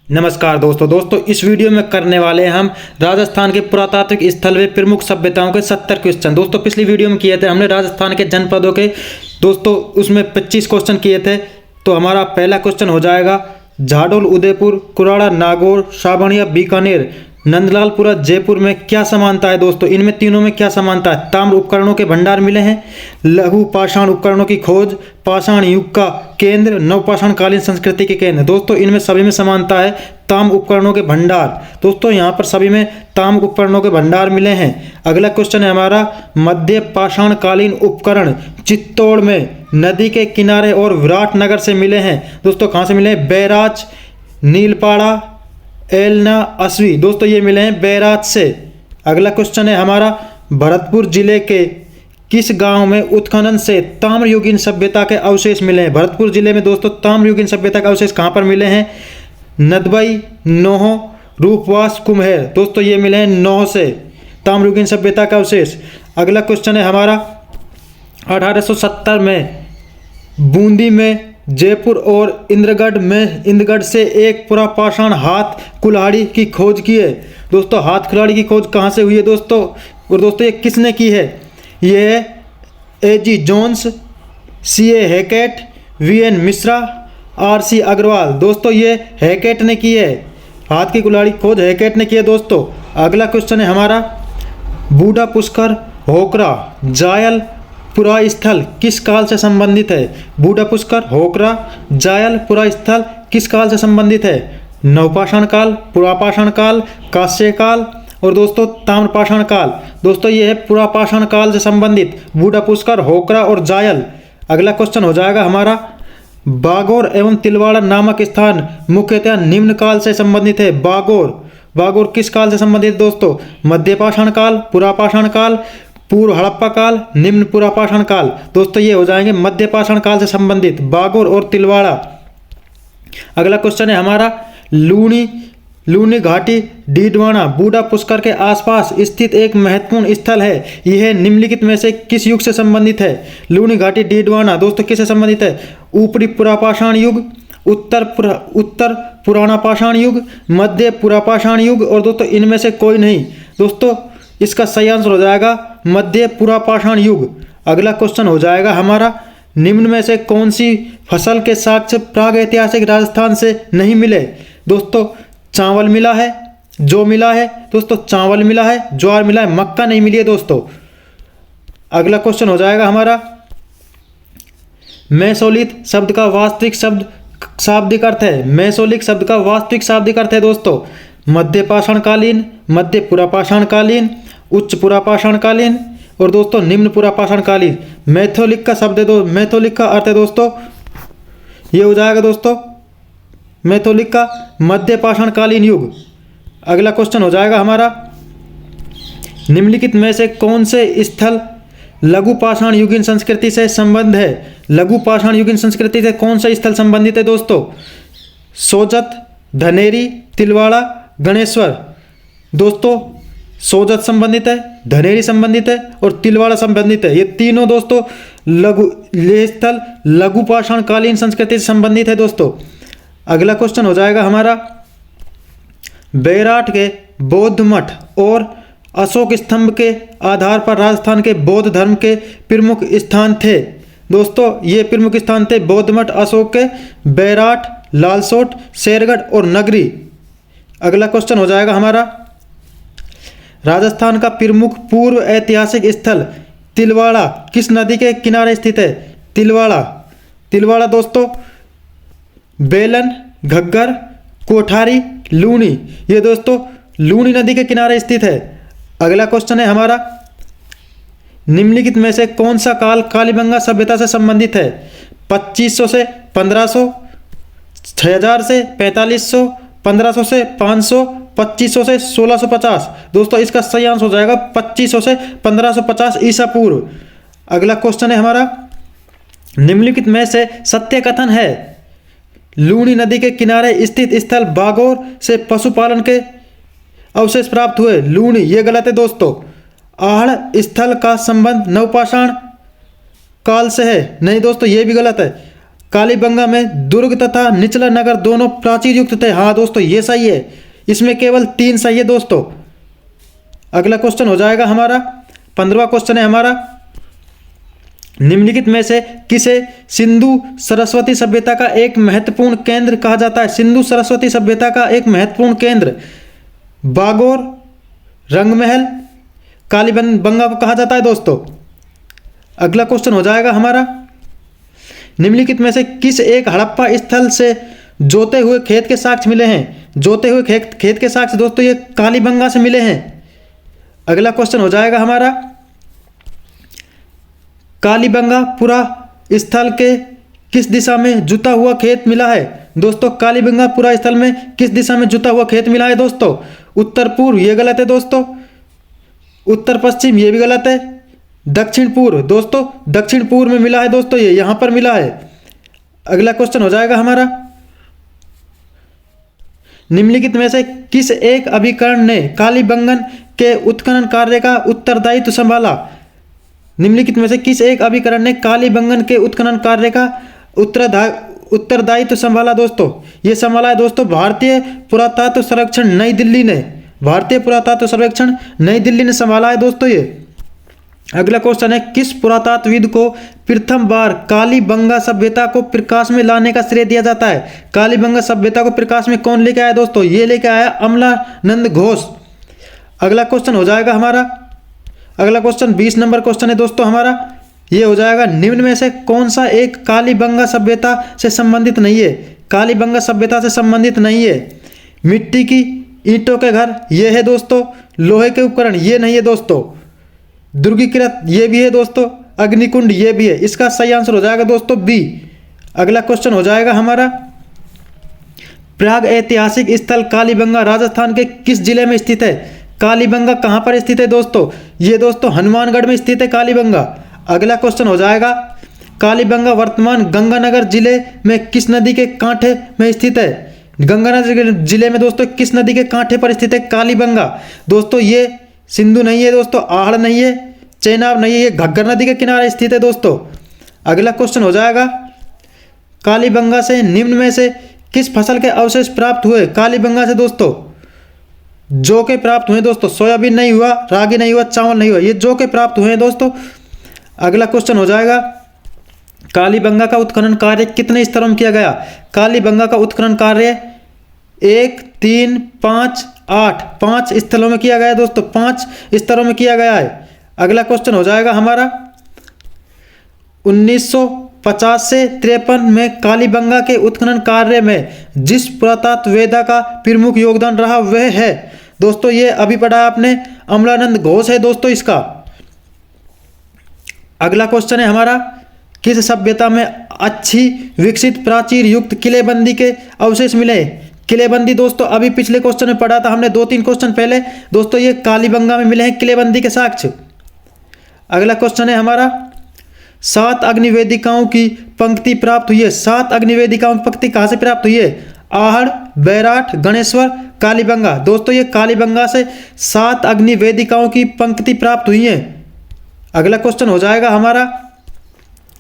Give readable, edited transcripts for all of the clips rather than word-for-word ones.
नमस्कार दोस्तों इस वीडियो में करने वाले हैं हम राजस्थान के पुरातात्विक स्थल व प्रमुख सभ्यताओं के 70 क्वेश्चन। दोस्तों पिछली वीडियो में किए थे हमने राजस्थान के जनपदों के दोस्तों उसमें 25 क्वेश्चन किए थे। तो हमारा पहला क्वेश्चन हो जाएगा झाडोल उदयपुर, कुराड़ा नागौर, सावणिया बीकानेर, नंदलालपुरा जयपुर में क्या समानता है। दोस्तों इनमें तीनों में क्या समानता है। ताम्र उपकरणों के भंडार मिले हैं, लघु पाषाण उपकरणों की खोज, पाषाण युग का केंद्र, नवपाषाण कालीन संस्कृति के केंद्र। दोस्तों इनमें सभी में समानता है ताम्र उपकरणों के भंडार। दोस्तों यहाँ पर सभी में ताम्र उपकरणों के भंडार मिले हैं। अगला क्वेश्चन है हमारा मध्य पाषाण कालीन उपकरण चित्तौड़ में नदी के किनारे और विराटनगर से मिले हैं। दोस्तों कहाँ से मिले हैं? बैराज, नीलपाड़ा, एलना, असवी। दोस्तों ये मिले हैं बैराज से। अगला क्वेश्चन है हमारा भरतपुर जिले के किस गांव में उत्खनन से ताम्रयुगीन सभ्यता के अवशेष मिले हैं। भरतपुर जिले में दोस्तों ताम्रयुगीन सभ्यता के अवशेष कहां पर मिले हैं? नदबई, नोह, रूपवास, कुम्हेर। दोस्तों ये मिले हैं नोह से ताम्रयुगीन सभ्यता का अवशेष। अगला क्वेश्चन है हमारा 1870 में बूंदी में, जयपुर और इंद्रगढ़ से एक पुरापाषाण हाथ कुल्हाड़ी की खोज की है। दोस्तों हाथ कुल्हाड़ी की खोज कहाँ से हुई है दोस्तों? और दोस्तों ये किसने की है? ये A.G. Jones, C.A. Hackett, V.N. Mishra, R.C. Agarwal. दोस्तों ये हैकेट ने की है, हाथ की कुल्हाड़ी खोज हैकेट ने की है दोस्तों। अगला क्वेश्चन है हमारा बूढ़ा पुष्कर, होकरा, जायल, पुरास्थल किस काल से संबंधित है। बूढ़ा पुष्कर, होकरा, जायल, पुरास्थल किस काल से संबंधित है? नवपाषाण काल, पुरापाषाण काल, कांस्य काल और दोस्तों ताम्रपाषाण काल। दोस्तों ये है पुरापाषाण काल से संबंधित बूढ़ा पुष्कर, होकरा और जायल। अगला क्वेश्चन हो जाएगा हमारा बागौर एवं तिलवाड़ा नामक स्थान मुख्यतः निम्न काल से संबंधित है। बागौर किस काल से संबंधित दोस्तों? मध्यपाषाण काल, पुरापाषाण काल, पूर्व हड़प्पा काल, निम्न पुरापाषाण काल। दोस्तों ये हो जाएंगे मध्यपाषाण काल से संबंधित बागौर और तिलवाड़ा। अगला क्वेश्चन है हमारा लूनी घाटी डीडवाना बूढ़ा पुष्कर के आसपास स्थित एक महत्वपूर्ण स्थल है। यह निम्नलिखित में से किस युग से संबंधित है? लूनी घाटी डीडवाना दोस्तों किससे संबंधित है? ऊपरी पुरापाषाण युग, उत्तर पुराना पाषाण युग, मध्य पुरापाषाण युग और दोस्तों इनमें से कोई नहीं। दोस्तों इसका सही आंसर हो जाएगा मध्य पुरापाषाण युग। अगला क्वेश्चन हो जाएगा हमारा निम्न में से कौन सी फसल के साक्ष्य प्राग ऐतिहासिक राजस्थान से नहीं मिले। दोस्तों चावल मिला है, जौ मिला है, दोस्तों चावल मिला है, ज्वार मिला है, मक्का नहीं मिली है दोस्तों। अगला क्वेश्चन हो जाएगा हमारा मेसोलिथ शब्द का वास्तविक शाब्दिक अर्थ है। मेसोलिथ शब्द का वास्तविक शाब्दिक अर्थ है दोस्तों मध्य पाषाण कालीन, मध्य पुरापाषाण कालीन, उच्च पुरापाषाण कालीन और दोस्तों निम्न पुरापाषाण कालीन। मैथोलिक का शब्द है मैथोलिक का अर्थ है दोस्तों ये हो जाएगा दोस्तों मैथोलिक का मध्य पाषाण कालीन युग। अगला क्वेश्चन हो जाएगा हमारा निम्नलिखित में से कौन से स्थल लघु पाषाण युगीन संस्कृति से संबंध है। लघु पाषाण युगीन संस्कृति से कौन सा स्थल संबंधित है दोस्तों? सोजत, धनेरी, तिलवाड़ा, गणेश्वर। दोस्तों सोजत संबंधित है, धनेरी संबंधित है और तिलवाड़ा संबंधित है। ये तीनों दोस्तों स्थल लघु पाषाण कालीन संस्कृति से संबंधित है दोस्तों। अगला क्वेश्चन हो जाएगा हमारा बैराट के बौद्ध मठ और अशोक स्तंभ के आधार पर राजस्थान के बौद्ध धर्म के प्रमुख स्थान थे। दोस्तों ये प्रमुख स्थान थे बौद्ध मठ अशोक के बैराट, लालसोट, शेरगढ़ और नगरी। अगला क्वेश्चन हो जाएगा हमारा राजस्थान का प्रमुख पूर्व ऐतिहासिक स्थल तिलवाड़ा किस नदी के किनारे स्थित है? तिलवाड़ा दोस्तों बेलन, घग्गर, कोठारी, लूनी। ये दोस्तों लूनी नदी के किनारे स्थित है। अगला क्वेश्चन है हमारा निम्नलिखित में से कौन सा काल कालीबंगा सभ्यता से संबंधित है? 2500 से 1500, 6000 से 4500, 1500 से 500, 2500 से 1650। दोस्तों इसका सही आंसर हो जाएगा 2500 से 1550 ईसा पूर्व। अगला क्वेश्चन है हमारा निम्नलिखित में से सत्य कथन है लूनी नदी के किनारे स्थित स्थल बागौर से पशुपालन के अवशेष प्राप्त हुए। लूनी ये गलत है दोस्तों। आहड़ स्थल का संबंध नवपाषाण काल से है। नहीं दोस्तों ये भी गलत है। कालीबंगा में दुर्ग तथा निचला नगर दोनों प्राचीर युक्त थे। हाँ दोस्तों ये सही है, इसमें केवल 3 सही है दोस्तों। अगला क्वेश्चन हो जाएगा हमारा 15वां क्वेश्चन है हमारा, निम्नलिखित में से किसे सिंधु सरस्वती सभ्यता का एक महत्वपूर्ण केंद्र कहा जाता है? सिंधु सरस्वती सभ्यता का एक महत्वपूर्ण केंद्र बागोर, रंगमहल, कालीबंगा को कहा जाता है दोस्तों। अगला क्वेश्चन हो जाएगा हमारा, निम्नलिखित में से किस एक हड़प्पा स्थल से जोते हुए खेत के साक्ष्य मिले हैं? जोते हुए खेत के साक्ष्य दोस्तों ये कालीबंगा से मिले हैं। अगला क्वेश्चन हो जाएगा हमारा, कालीबंगा पुरा स्थल के किस दिशा में जुता हुआ खेत मिला है? दोस्तों कालीबंगा पुरा स्थल में किस दिशा में जुता हुआ खेत मिला है दोस्तों? उत्तर पूर्व ये गलत है दोस्तों, उत्तर पश्चिम ये भी गलत है, दक्षिण पूर्व दोस्तों दक्षिण पूर्व में मिला है दोस्तों, ये यहां पर मिला है। अगला क्वेश्चन हो जाएगा हमारा, निम्नलिखित में से किस एक अभिकरण ने कालीबंगन के उत्खनन कार्य का उत्तरदायित्व संभाला? निम्नलिखित में से किस एक अभिकरण ने कालीबंगन के उत्खनन कार्य का उत्तरदायित्व संभाला दोस्तों? ये संभाला है दोस्तों भारतीय पुरातत्व सर्वेक्षण नई दिल्ली ने, भारतीय पुरातत्व सर्वेक्षण नई दिल्ली ने संभाला है दोस्तों ये। अगला क्वेश्चन है, किस पुरातत्वविद को प्रथम बार कालीबंगा सभ्यता को प्रकाश में लाने का श्रेय दिया जाता है? कालीबंगा सभ्यता को प्रकाश में कौन लेके आया दोस्तों? ये लेके आया अमलानंद घोष। अगला क्वेश्चन हो जाएगा हमारा, अगला क्वेश्चन 20 नंबर क्वेश्चन है दोस्तों हमारा, ये हो जाएगा, निम्न में से कौन सा एक कालीबंगा सभ्यता से संबंधित नहीं है? कालीबंगा सभ्यता से संबंधित नहीं है। मिट्टी की ईंटों के घर ये है दोस्तों, लोहे के उपकरण ये नहीं है दोस्तों, दुर्गीकृत ये भी है दोस्तों, अग्निकुंड ये भी है। इसका सही आंसर हो जाएगा दोस्तों बी। अगला क्वेश्चन हो जाएगा हमारा, प्राग ऐतिहासिक स्थल कालीबंगा राजस्थान के किस जिले में स्थित है? कालीबंगा कहां पर स्थित है दोस्तों? ये दोस्तों हनुमानगढ़ में स्थित है कालीबंगा। अगला क्वेश्चन हो जाएगा, कालीबंगा वर्तमान गंगानगर जिले में किस नदी के कांठे में स्थित है? गंगानगर जिले में दोस्तों किस नदी के कांठे पर स्थित है कालीबंगा? दोस्तों ये सिंधु नहीं है दोस्तों, आहड़ नहीं है, चेनाब नहीं है, ये घग्गर नदी के किनारे स्थित है दोस्तों। अगला क्वेश्चन हो जाएगा, कालीबंगा से निम्न में से किस फसल के अवशेष प्राप्त हुए? कालीबंगा से दोस्तों जौ के प्राप्त हुए दोस्तों, सोयाबीन नहीं हुआ, रागी नहीं हुआ, चावल नहीं हुआ, ये जौ के प्राप्त हुए हैं दोस्तों। अगला क्वेश्चन हो जाएगा, कालीबंगा का उत्खनन कार्य कितने स्तरों में किया गया? कालीबंगा का उत्खनन कार्य 1, 3, 5, 8 5 स्थलों में किया गया है दोस्तों, 5 स्तरों में किया गया है। अगला क्वेश्चन हो जाएगा हमारा, 1950 से 53 में कालीबंगा के उत्खनन कार्य में जिस पुरातत्ववेत्ता का प्रमुख योगदान रहा वह है दोस्तों, ये अभी पढ़ा आपने, अमलानंद घोष है दोस्तों इसका। अगला क्वेश्चन है हमारा, किस सभ्यता में अच्छी विकसित प्राचीर युक्त किलेबंदी के अवशेष मिले? किलेबंदी दोस्तों अभी पिछले क्वेश्चन में पढ़ा था हमने 2-3 क्वेश्चन पहले दोस्तों, ये कालीबंगा में मिले हैं किलेबंदी के साक्ष्य। अगला क्वेश्चन है हमारा, 7 अग्निवेदिकाओं की पंक्ति प्राप्त हुई है। 7 अग्निवेदिकाओं की पंक्ति कहाँ से प्राप्त हुई है? आहड़, बैराठ, गणेश्वर, कालीबंगा। दोस्तों ये कालीबंगा से 7 अग्निवेदिकाओं की पंक्ति प्राप्त हुई है। अगला क्वेश्चन हो जाएगा हमारा,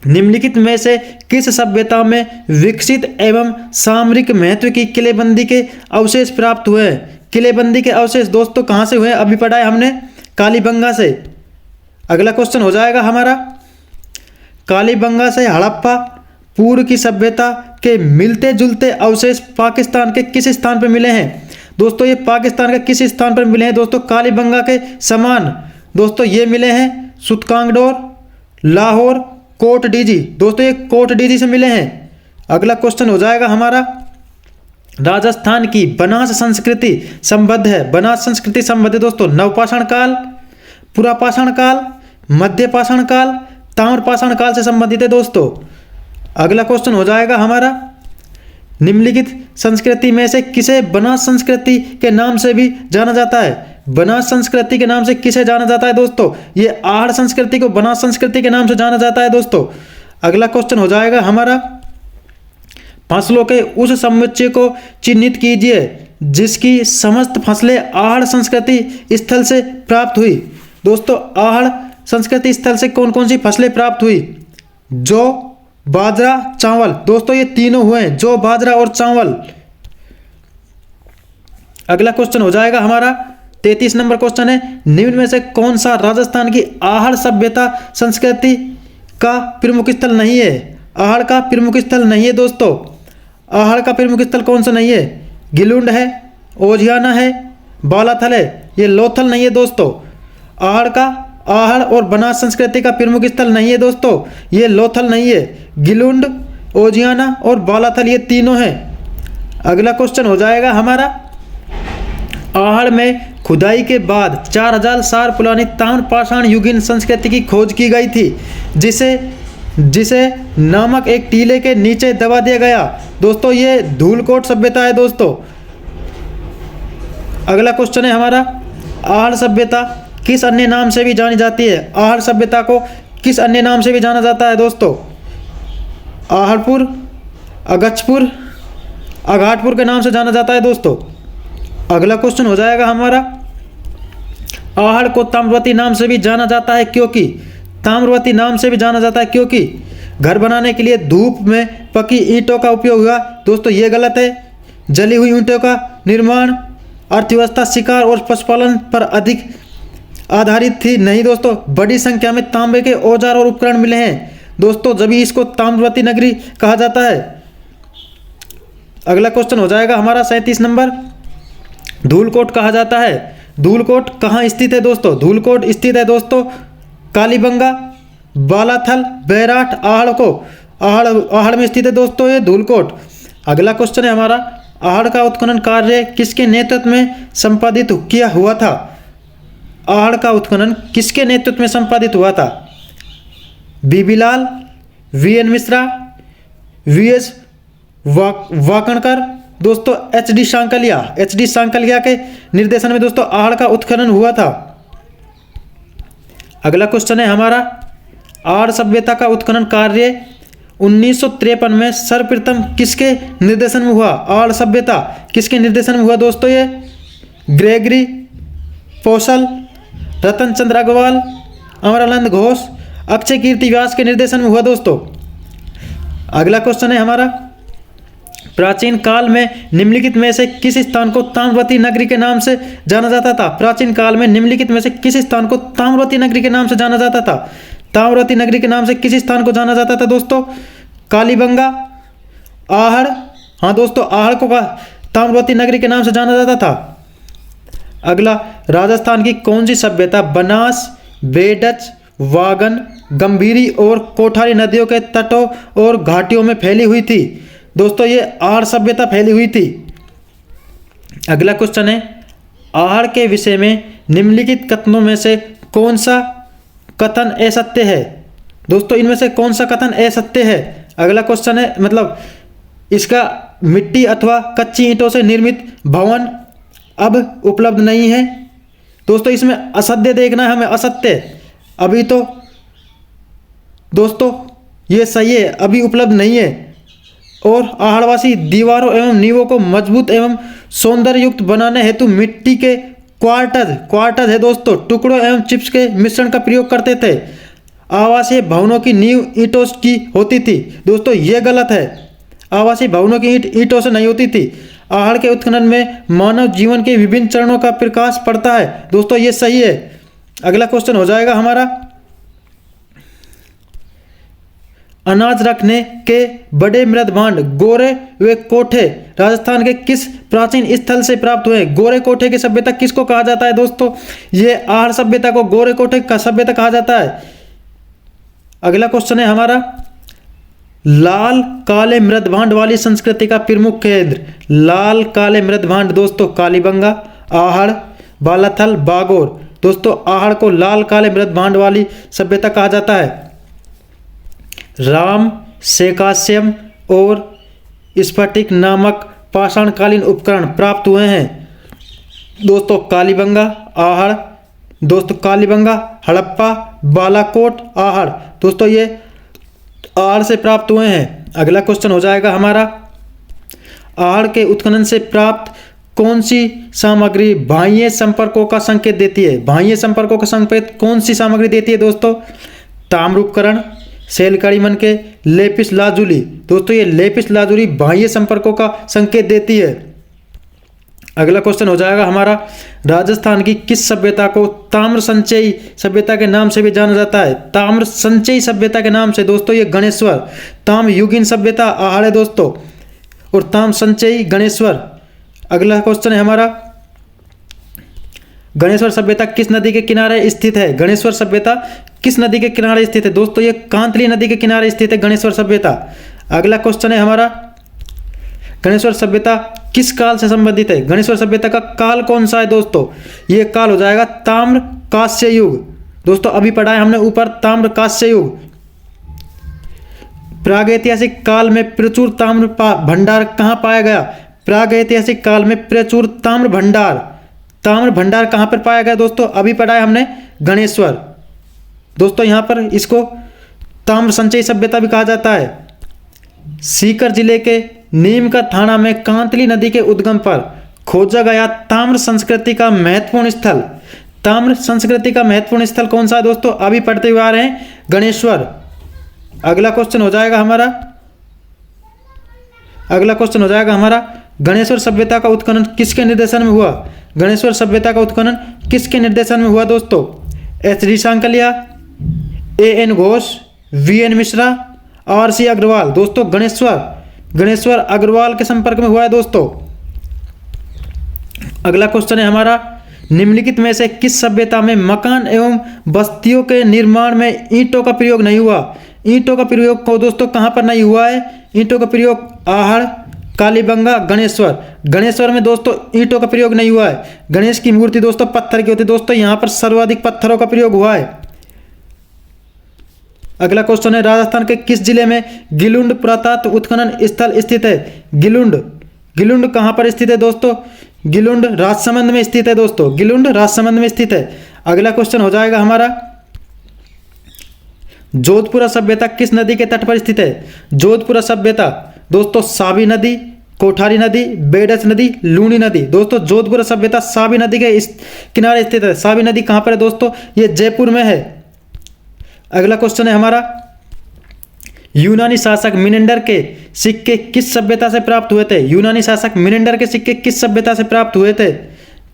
निम्नलिखित में से किस सभ्यता में विकसित एवं सामरिक महत्व की किलेबंदी के अवशेष प्राप्त हुए हैं? किलेबंदी के अवशेष दोस्तों कहाँ से हुए हैं? अभी पढ़ा है हमने, कालीबंगा से। अगला क्वेश्चन हो जाएगा हमारा, कालीबंगा से हड़प्पा पूर्व की सभ्यता के मिलते जुलते अवशेष पाकिस्तान के किस स्थान पर मिले हैं? दोस्तों ये पाकिस्तान के किस स्थान पर मिले हैं दोस्तों? कालीबंगा के समान दोस्तों ये मिले हैं सुतकांगडोर, लाहौर, कोट डीजी। दोस्तों ये कोट डीजी से मिले हैं। अगला क्वेश्चन हो जाएगा हमारा, राजस्थान की बनास संस्कृति संबद्ध है। बनास संस्कृति संबद्ध है दोस्तों नवपाषाण काल, पुरापाषाण काल, मध्यपाषाण काल, ताम्रपाषाण काल से संबंधित है दोस्तों। अगला क्वेश्चन हो जाएगा हमारा, निम्नलिखित संस्कृति में से किसे बनास संस्कृति के नाम से भी जाना जाता है? बनास संस्कृति के नाम से किसे जाना जाता है दोस्तों? ये आहड़ संस्कृति को बनास संस्कृति के नाम से जाना जाता है दोस्तों। अगला क्वेश्चन हो जाएगा हमारा, फसलों के उस समुच्चय को चिन्हित कीजिए जिसकी समस्त फसलें आहड़ संस्कृति स्थल से प्राप्त हुई। दोस्तों आहड़ संस्कृति स्थल से कौन कौन सी फसलें प्राप्त हुई? जौ, बाजरा, चावल। दोस्तों ये तीनों हुए जौ, बाजरा और चावल। अगला क्वेश्चन हो जाएगा हमारा 33 नंबर क्वेश्चन है, निम्न में से कौन सा राजस्थान की आहड़ सभ्यता संस्कृति का प्रमुख स्थल नहीं है? आहड़ का प्रमुख स्थल नहीं है दोस्तों। आहड़ का प्रमुख स्थल कौन सा नहीं है? गिलुंड है, ओझियाना है, बालाथल है, ये लोथल नहीं है दोस्तों। आहड़ और बनास संस्कृति का प्रमुख स्थल नहीं है दोस्तों, ये लोथल नहीं है। गिलुंड, ओझियाना और बालाथल ये तीनों हैं। अगला क्वेश्चन हो जाएगा हमारा, आहड़ में खुदाई के बाद 4000 साल पुरानी ताम्र पाषाण युगीन संस्कृति की खोज की गई थी, जिसे नामक एक टीले के नीचे दबा दिया गया। दोस्तों ये धूलकोट सभ्यता है दोस्तों। अगला क्वेश्चन है हमारा, आहड़ सभ्यता किस अन्य नाम से भी जानी जाती है? आहड़ सभ्यता को किस अन्य नाम से भी जाना जाता है दोस्तों? आहड़पुर, अगछपुर, अघाटपुर के नाम से जाना जाता है दोस्तों। अगला क्वेश्चन हो जाएगा हमारा, आहड़ को ताम्रवती नाम से भी जाना जाता है क्योंकि? ताम्रवती नाम से भी जाना जाता है क्योंकि घर बनाने के लिए धूप में पकी ईंटों का उपयोग हुआ। दोस्तों ये गलत है। जली हुई ईंटों का निर्माण अर्थव्यवस्था शिकार और पशुपालन पर अधिक आधारित थी। नहीं दोस्तों, बड़ी संख्या में तांबे के औजार और उपकरण मिले हैं दोस्तों, जब इसको ताम्रवती नगरी कहा जाता है। अगला क्वेश्चन हो जाएगा हमारा 37 नंबर, धूलकोट कहा जाता है। धूलकोट कहाँ स्थित है दोस्तों? धूलकोट स्थित है दोस्तों कालीबंगा, बालाथल, बैराठ, आहड़ में स्थित है दोस्तों ये धूलकोट। अगला क्वेश्चन है हमारा, आहड़ का उत्खनन कार्य किसके नेतृत्व में संपादित किया हुआ था? आहड़ का उत्खनन किसके नेतृत्व में संपादित हुआ था? बीबी लाल, वीएन मिश्रा, वीएस वाकणकर, दोस्तों एचडी सांकलिया के निर्देशन में दोस्तों आहड़ का उत्खनन हुआ था। अगला क्वेश्चन है हमारा, आहड़ सभ्यता का उत्खनन कार्य 1953 में सर्वप्रथम किसके निर्देशन में हुआ? आहड़ सभ्यता किसके निर्देशन में हुआ दोस्तों? ये ग्रेगरी पोसल, रतन चंद्र अग्रवाल, अमरानंद घोष, अक्षय कीर्ति व्यास के निर्देशन में हुआ दोस्तों। अगला क्वेश्चन है हमारा, प्राचीन काल में निम्नलिखित में से किस स्थान को ताम्रवती नगरी के नाम से जाना जाता था? प्राचीन काल में निम्नलिखित में से किस स्थान को ताम्रवती नगरी के नाम से जाना जाता था? ताम्रवती नगरी के नाम से किस स्थान को जाना जाता था दोस्तों? कालीबंगा, आहड़। हाँ दोस्तों, आहड़ को ताम्रवती नगरी के नाम से जाना जाता था। अगला, राजस्थान की कौन सी सभ्यता बनास, बेडच, वागन, गंभीरी और कोठारी नदियों के तटों और घाटियों में फैली हुई थी? दोस्तों ये आहड़ सभ्यता फैली हुई थी। अगला क्वेश्चन है, आहड़ के विषय में निम्नलिखित कथनों में से कौन सा कथन असत्य है? दोस्तों इनमें से कौन सा कथन असत्य है? अगला क्वेश्चन है, मतलब इसका मिट्टी अथवा कच्ची ईंटों से निर्मित भवन अब उपलब्ध नहीं है। दोस्तों इसमें असत्य देखना है हमें, असत्य। अभी तो दोस्तों ये सही है, अभी उपलब्ध नहीं है। और आहड़वासी दीवारों एवं नींवों को मजबूत एवं सौंदर्य युक्त बनाने हेतु मिट्टी के क्वार्टज है दोस्तों, टुकड़ों एवं चिप्स के मिश्रण का प्रयोग करते थे। आवासीय भवनों की नींव ईंटों की होती थी। दोस्तों ये गलत है, आवासीय भवनों की ईंटों से नहीं होती थी। आहड़ के उत्खनन में मानव जीवन के विभिन्न चरणों का प्रकाश पड़ता है। दोस्तों ये सही है। अगला क्वेश्चन हो जाएगा हमारा, अनाज रखने के बड़े मृद भांड गोरे व कोठे राजस्थान के किस प्राचीन स्थल से प्राप्त हुए? गोरे कोठे की सभ्यता किसको कहा जाता है दोस्तों? ये आहड़ सभ्यता को गोरे कोठे का सभ्यता कहा जाता है। अगला क्वेश्चन है हमारा, लाल काले मृद भांड वाली संस्कृति का प्रमुख केंद्र? लाल काले मृद भांड दोस्तों कालीबंगा, आहड़, बालाथल, बागोर। दोस्तों आहड़ को लाल काले मृद भांड वाली सभ्यता कहा जाता है। राम, सेकास्यम और स्फटिक नामक पाषाणकालीन उपकरण प्राप्त हुए हैं दोस्तों कालीबंगा, आहड़। दोस्तों कालीबंगा, हड़प्पा, बालाकोट, आहड़। दोस्तों ये आहड़ से प्राप्त हुए हैं। अगला क्वेश्चन हो जाएगा हमारा, आहड़ के उत्खनन से प्राप्त कौन सी सामग्री बाह्य संपर्कों का संकेत देती है? बाह्य संपर्कों का संकेत कौन सी सामग्री देती है दोस्तों? ताम्र उपकरण, शैल कड़ी मन के लेपिस लाजुली। दोस्तों ये लेपिस लाजुली बाह्य संपर्कों का संकेत देती है। अगला क्वेश्चन हो जाएगा हमारा, राजस्थान की किस सभ्यता को ताम्र संचयी सभ्यता के नाम से भी जाना जाता है? ताम्र संचयी सभ्यता के नाम से दोस्तों ये गणेश्वर। ताम्र युगीन सभ्यता आहड़ है दोस्तों, और ताम्र संचयी गणेश्वर। अगला क्वेश्चन है हमारा, गणेश्वर सभ्यता किस नदी के किनारे स्थित है? गणेश्वर सभ्यता किस नदी के किनारे स्थित है? दोस्तों ये कांतली नदी के किनारे स्थित है गणेश्वर सभ्यता। अगला क्वेश्चन है हमारा, गणेश्वर सभ्यता किस काल से संबंधित है? गणेश्वर सभ्यता का काल कौन सा है दोस्तों? ये काल हो जाएगा ताम्र कांस्य युग। दोस्तों अभी पढ़ा है हमने ऊपर ताम्र कांस्य युग। प्रागैतिहासिक काल में प्रचुर ताम्र भंडार कहाँ पाया गया? प्रागैतिहासिक काल में प्रचुर ताम्र भंडार कहाँ पर पाया गया दोस्तों? अभी पढ़ा है हमने गणेश्वर। दोस्तों यहाँ पर इसको ताम्र संचयी सभ्यता भी कहा जाता है। सीकर जिले के नीमका थाना में कांतली नदी के उद्गम पर खोजा गया ताम्र संस्कृति का महत्वपूर्ण स्थल। ताम्र संस्कृति का महत्वपूर्ण स्थल कौन सा है दोस्तों? अभी पढ़ते हुए आ रहे हैं गणेश्वर। अगला क्वेश्चन हो जाएगा हमारा, गणेश्वर सभ्यता का उत्खनन किसके निर्देशन में हुआ? गणेश्वर सभ्यता का उत्खनन किसके निर्देशन में हुआ दोस्तों? H D. Sankalia, A N. Ghosh, V N. Mishra, R C. Agrawal. दोस्तों गणेश्वर अग्रवाल के संपर्क में हुआ है दोस्तों। अगला क्वेश्चन है हमारा, निम्नलिखित में से किस सभ्यता में मकान एवं बस्तियों के निर्माण में ईंटों का प्रयोग नहीं हुआ? ईंटों का प्रयोग को दोस्तों कहां पर नहीं हुआ है? ईंटों का प्रयोग आहड़, कालीबंगा, गणेश्वर में दोस्तों ईंटों का प्रयोग नहीं हुआ है। गणेश की मूर्ति दोस्तों पत्थर की होती है। दोस्तों यहां पर सर्वाधिक पत्थरों का प्रयोग हुआ है। अगला क्वेश्चन है, राजस्थान के किस जिले में गिलुंड पुरातत्व उत्खनन स्थल स्थित है? गिलुंड कहां पर स्थित है दोस्तों? गिलुंड राजसमंद में स्थित है दोस्तों। गिलुंड राजसमंद में स्थित है। अगला क्वेश्चन हो जाएगा हमारा, जोधपुरा सभ्यता किस नदी के तट पर स्थित है? जोधपुरा सभ्यता दोस्तों सावी नदी, कोठारी नदी, बेडच नदी, लूनी नदी। दोस्तों जोधपुरा सभ्यता सावी नदी के किनारे स्थित है। सावी नदी कहां पर है दोस्तों? ये जयपुर में है। अगला क्वेश्चन है हमारा, यूनानी शासक मिनेंडर के सिक्के किस सभ्यता से प्राप्त हुए थे? यूनानी शासक मिनेंडर के सिक्के किस सभ्यता से प्राप्त हुए थे?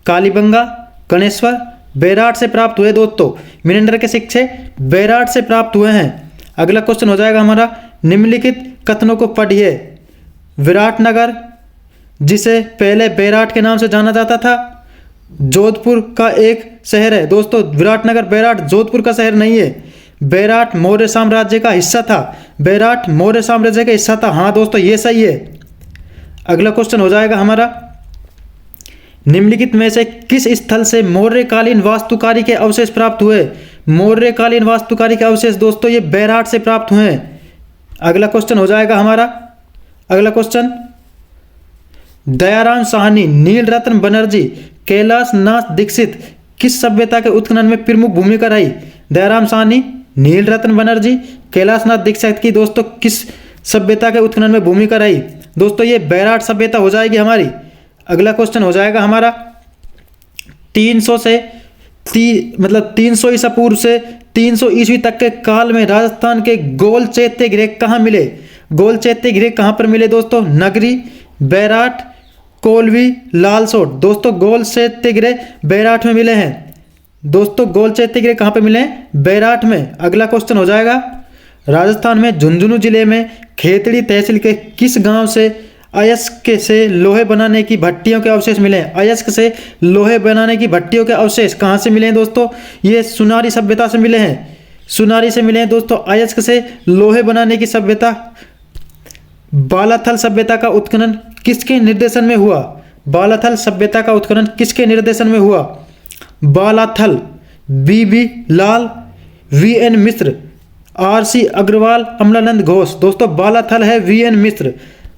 कालीबंगा, गणेश्वर, बेराट से प्राप्त हुए दोस्तों। मिनेंडर के सिक्के बेराट से प्राप्त हुए हैं। अगला क्वेश्चन हो जाएगा हमारा, निम्नलिखित कथनों को पढ़िए। विराटनगर जिसे पहले बेराट के नाम से जाना जाता था, जोधपुर का एक शहर है दोस्तों। विराटनगर बेराट जोधपुर का शहर नहीं है। बेराट मौर्य साम्राज्य का हिस्सा था। बेराट मौर्य साम्राज्य का हिस्सा था। हाँ दोस्तों ये सही है। अगला क्वेश्चन हो जाएगा हमारा, निम्नलिखित में से किस स्थल से मौर्यकालीन वास्तुकारी के अवशेष प्राप्त हुए? मौर्यकालीन वास्तुकारी के अवशेष दोस्तों ये बेराट से प्राप्त हुए हैं। अगला क्वेश्चन हो जाएगा हमारा, अगला क्वेश्चन, दयाराम साहनी, नीलरत्न बनर्जी, कैलाश नाथ दीक्षित किस सभ्यता के उत्खनन में प्रमुख भूमिका रही? दयाराम साहनी, नीलरत्न बनर्जी, कैलाश नाथ दीक्षित की दोस्तों किस सभ्यता के उत्खनन में भूमिका रही? दोस्तों ये बेराट सभ्यता हो जाएगी हमारी। अगला क्वेश्चन हो जाएगा हमारा, 300 ईसा पूर्व से 300 ईस्वी तक के काल में राजस्थान के गोल चैत्य गृह कहाँ मिले? गोल चैत्य गृह कहाँ पर मिले दोस्तों? नगरी, बेराट, कोलवी, लालसोट। दोस्तों गोल चैत्य गृह बेराट में मिले हैं। दोस्तों गोल चैत्य गृह कहाँ पे मिले हैं? बेराट में। अगला क्वेश्चन हो जाएगा, राजस्थान में झुंझुनू जिले में खेतड़ी तहसील के किस गांव से अयस्क से लोहे बनाने की भट्टियों के अवशेष मिले हैं? अयस्क से लोहे बनाने की भट्टियों के अवशेष कहाँ से मिले हैं दोस्तों? ये सुनारी सभ्यता से मिले हैं। सुनारी से मिले हैं दोस्तों अयस्क से लोहे बनाने की सभ्यता। बालाथल सभ्यता का उत्खनन किसके निर्देशन में हुआ? बालाथल सभ्यता का उत्खनन किसके निर्देशन में हुआ? बालाथल, बी.बी. लाल, वी.एन. मिश्र, आर.सी. अग्रवाल, अमलानंद घोष। दोस्तों बालाथल है वी.एन. मिश्र।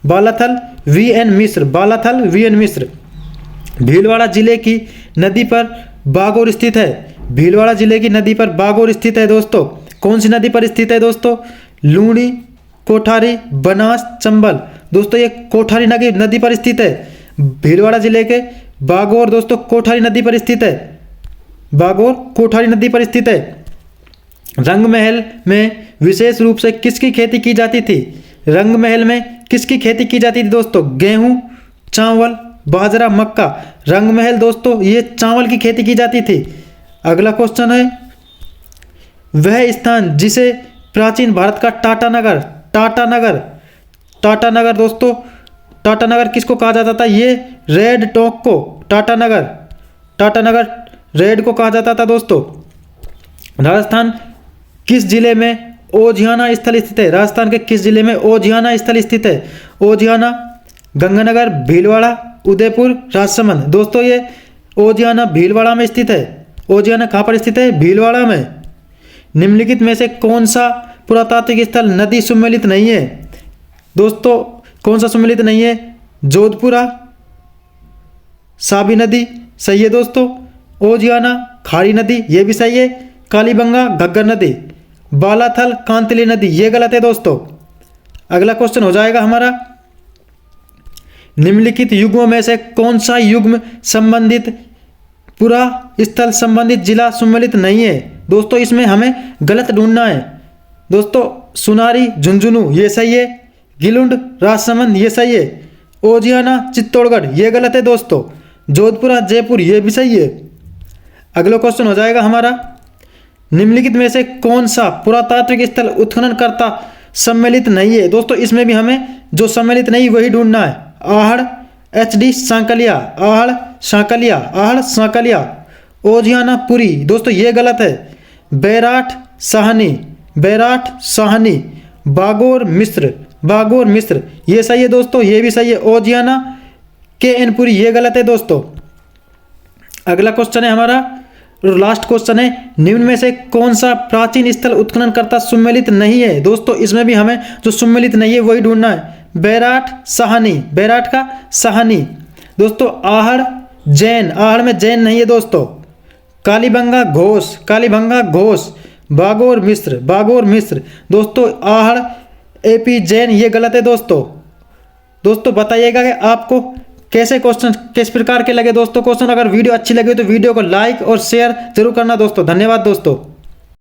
बालाथल वी.एन. मिश्र। बालाथल वी.एन. मिश्र। भीलवाड़ा जिले की नदी पर बागोर स्थित है। भीलवाड़ा जिले की नदी पर बागोर स्थित है दोस्तों। कौन सी नदी पर स्थित है दोस्तों? लूणी, कोठारी, बनास, चंबल। दोस्तों ये कोठारी नदी पर स्थित है। भीलवाड़ा जिले के बागोर दोस्तों कोठारी नदी पर स्थित है। बागोर कोठारी नदी पर स्थित है। रंग महल में विशेष रूप से किसकी खेती की जाती थी? रंग महल में किसकी खेती की जाती थी दोस्तों? गेहूं, चावल, बाजरा, मक्का। रंग महल दोस्तों ये चावल की खेती की जाती थी। अगला क्वेश्चन है, वह स्थान जिसे प्राचीन भारत का टाटा नगर दोस्तों, टाटा नगर किसको कहा जाता था? ये रेड टॉक को टाटा नगर रेड को कहा जाता था दोस्तों। राजस्थान किस जिले में ओजियाना स्थल स्थित है? राजस्थान के किस जिले में ओजियाना स्थल स्थित है? ओजियाना, गंगानगर, भीलवाड़ा, उदयपुर, राजसमंद। दोस्तों ये ओजियाना भीलवाड़ा में स्थित है। ओजियाना कहाँ पर स्थित है? भीलवाड़ा में। निम्नलिखित में से कौन सा पुरातात्विक स्थल नदी सम्मिलित नहीं है? दोस्तों कौन सा सम्मिलित नहीं है? जोधपुरा, साबी नदी सही है दोस्तों। ओजियाना, खारी नदी ये भी सही है। कालीबंगा, घग्गर नदी। बालाथल, कांतली नदी ये गलत है दोस्तों। अगला क्वेश्चन हो जाएगा हमारा, निम्नलिखित युग्मों में से कौन सा युग्म संबंधित पुरा स्थल संबंधित जिला सम्मिलित नहीं है? दोस्तों इसमें हमें गलत ढूंढना है। दोस्तों सुनारी, झुंझुनू ये सही है। गिलुंड, राजसमंद ये सही है। ओजियाना, चित्तौड़गढ़ ये गलत है दोस्तों। जोधपुरा, जयपुर ये भी सही है। अगला क्वेश्चन हो जाएगा हमारा, निम्नलिखित में से कौन सा पुरातात्विक स्थल उत्खननकर्ता सम्मिलित नहीं है? दोस्तों इसमें भी हमें जो सम्मिलित नहीं वही ढूंढना है। आहड़, एचडी सांकलिया, आहड़ सांकलिया। ओजियाना, पुरी दोस्तों ये गलत है। बैराठ साहनी, बागोर मिस्र ये सही है दोस्तों, ये भी सही है। ओजियाना, KN पुरी ये गलत है दोस्तों। अगला क्वेश्चन है हमारा, लास्ट क्वेश्चन है, निम्न में से कौन सा प्राचीन स्थल उत्खननकर्ता सम्मिलित नहीं है? दोस्तों इसमें भी हमें जो सम्मिलित नहीं है वही ढूंढना है। बैराठ का साहनी। दोस्तों आहड़ में जैन नहीं है दोस्तों। कालीबंगा घोष। बागोर मिस्र। दोस्तों आहड़ AP जैन ये गलत है दोस्तों बताइएगा कि आपको कैसे क्वेश्चन किस प्रकार के लगे दोस्तों क्वेश्चन। अगर वीडियो अच्छी लगे तो वीडियो को लाइक और शेयर जरूर करना दोस्तों। धन्यवाद दोस्तों।